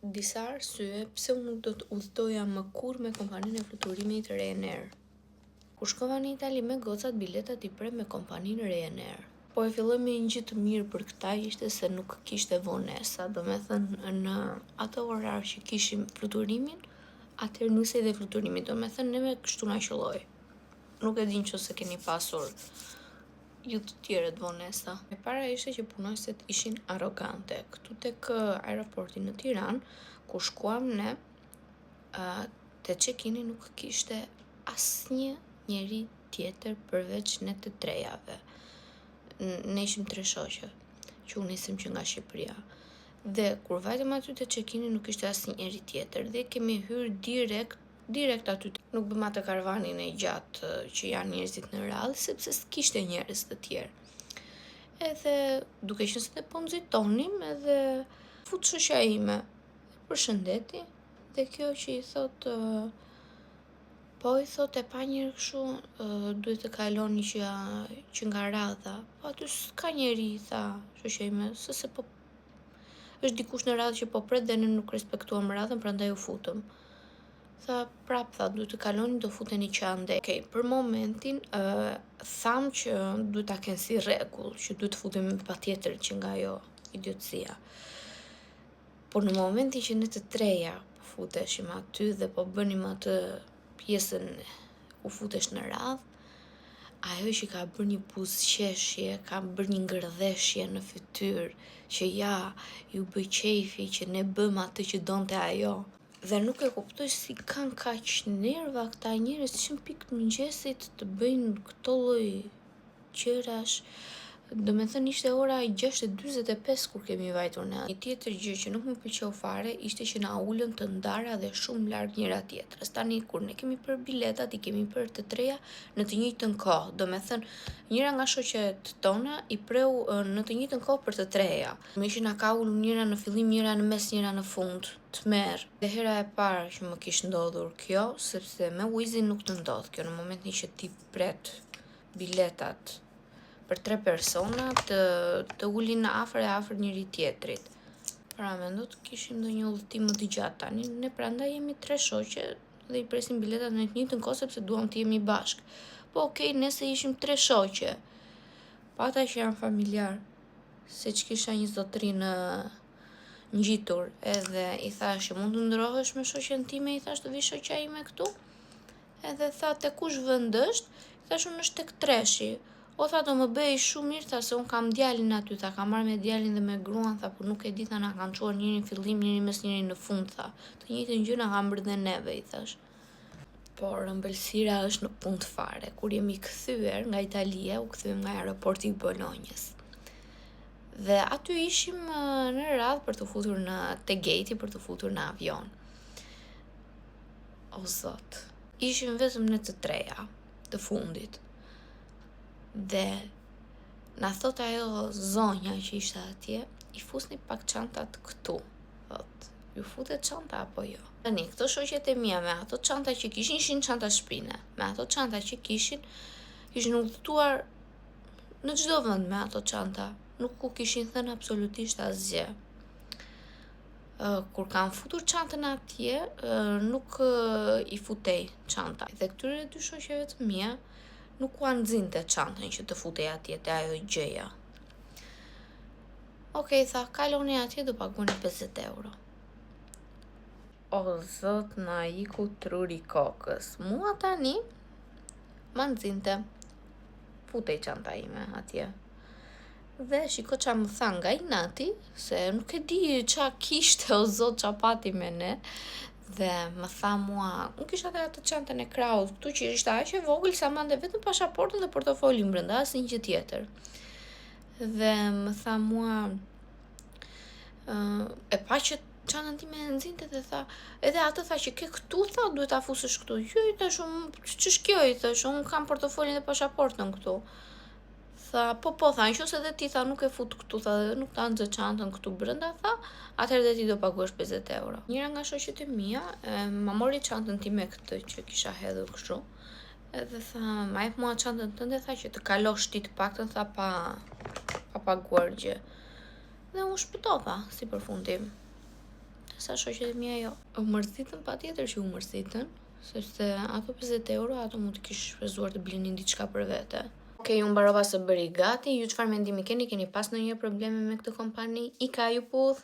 disa arsye pse unë nuk do të udhëtoja më kurrë me kompaninë e fluturimit Ryanair. Kur shkova në Itali me gocat, biletat i pre me kompaninë Ryanair. Po e filloj me një gjë të mirë për këta ishte se nuk kishte vonesa, do me thënë në ato orar që kishim fluturimin, atëherë nisej dhe fluturimi, do me thënë neve kështu na qelloi. Nuk e din që se keni pasur ju të tjerët vonesa. E para ishte që punojësit ishin arrogante. Këtu tek aeroporti në Tiranë, ku shkuam ne, te check-ini nuk kishte asnjë njeri tjetër përveç ne të trejave. Ne ishim 3 shoqe, që unë nisim që nga Shqipëria. Dhe kur vajtëm aty te check-ini nuk ishte asnjë njeri tjetër dhe kemi hyrë direkt aty. Nuk bëm atë karavanin e gjatë që janë njerëzit në radhë, sepse s'kishte njerëz të tjerë. Edhe duke qenë se po nxitonim, edhe fut shoqja ime, përshëndeti, dhe kjo që i thot, po i thot e pa njërë kështu, duhet të kaloni që nga radha. Po aty s'ka njeri, tha shoqja ime, se po është dikush në radhë që po pret dhe ne nuk respektuam radhën, prandaj u futëm. Tha, duhet të kaloni, do futeni që ande. Okej, për momentin, tham që duhet ta kenë si rregull, që duhet të futemi patjetër që nga ajo idiotësia. Por në momentin që ne të treja po futeshim aty dhe po bënim atë pjesën ku futesh në radhë, ajo që ka bërë një buzëqeshje, ka bërë një ngërdheshje në fytyrë, që ja, ju bëj qejfi që ne bëm atë që donte ajo. Dhe nuk e kuptoj si kanë kaq nerva këta njerëz që në pikë të mëngjesit të bëjnë këto lloj gjërash. Do me thënë ishte ora 6:45 kur kemi vajtur ne. Një tjetër gjë që nuk më pëlqeu fare ishte që na ulën të ndara dhe shumë larg njëra tjetrës. Tani kur ne kemi për biletat, i kemi për të treja në të njëjtën kohë. Do me thënë, njëra nga shoqet tona i preu në të njëjtën kohë për të treja. Me që na ka ulur njëra në fillim, njëra në mes, njëra në fund. Tmerr. Dhe hera e parë që më kishte ndodhur kjo, sepse me Wizin nuk të ndodh kjo në momentin që ti pret biletat për 3 persona të ulin afër njëri tjetrit. Pra mendo të kishim ndonjë udhëtim më të gjatë tani, ne prandaj jemi 3 shoqe dhe i presim biletat në të njëjtën kohë sepse duam të jemi bashkë. Po okej, nëse ishim 3 shoqe, pa ata që janë familjar, se që kisha një zotrinë ngjitur, edhe i thash që mund të ndrohesh me shoqen time, i thash të vi shoqja ime këtu, edhe tha te kush vend është, i thash unë është tek Treshi. O tha do më bëj shumë mirë, tha se unë kam djalin aty, tha kam marrë me djalin dhe me gruan, tha por nuk e di, tha na kanë çuar njëri në fillim, njëri mes, njëri në fund, tha. Të njëjtën gjë na kanë bërë dhe neve, i thash. Por ëmbëlsira është në punë fare. Kur jemi kthyer nga Italia, u kthyem nga aeroporti i Bolonjës. Dhe aty ishim në radhë për të futur te gate për të futur në avion. O zot, ishim vetëm ne të treja, të fundit. Dhe na thot ajo zonja që ishte atje, i fusni pak çantat këtu. Thot, ju futet çanta apo jo? Tani, këto shoqet e mia me ato çanta që ishin çanta shpine. Me ato çanta që ishin udhëtuar në çdo vend me ato çanta. Nuk u kishin thënë absolutisht asgjë. Kur kanë futur çantën atje, nuk i futej çanta. Dhe këtyre 2 shoqeve të mia nuk u nxinte çantën që të futej atje te ajo gjëja. Okej, tha, kaloni atje do paguani 50 euro. O zot, na iku truri kokës. Mua tani ma nxinte. Futej çanta ime atje. Dhe shiko qa më tha nga inati, se nuk e di qa kishte o zot qa pati me ne, dhe më tha mua, unë kisha dhe atë çantën e kraut, këtu që ishte aq e vogël sa mande vetëm pasaportën dhe portofolin brenda, asnjë gjë tjetër. Dhe më tha mua, e pa që çantën time e nxinte dhe tha, edhe atë tha që ke këtu, tha, duhet ta fusësh këtu. Jo, i thash, ç'është kjo, i thash, unë kam portofolin dhe pasaportën këtu. Tha, po, tha, nëse edhe ti, tha, nuk e fut këtu, tha, nuk ta nxë çantën këtu brenda, tha, atëherë dhe ti do paguash 50 euro. Njëra nga shoqet e mia ma mori çantën time këtë që kisha hedhur kështu. Edhe tha, ma jep mua çantën tënde, tha që të kalosh ti të paktën, tha, pa paguar gjë. Dhe unë shpëtova si përfundim. sa shoqet e mia jo. U mërzitën patjetër që u mërzitën, sepse ato 50 euro ato mund të kish shpenzuar të blinin diçka për vete. Okej, unë mbarova së bëri gati. Ju çfarë mendimi keni? Keni pas ndonjë probleme me këtë kompani? Ika ju puth.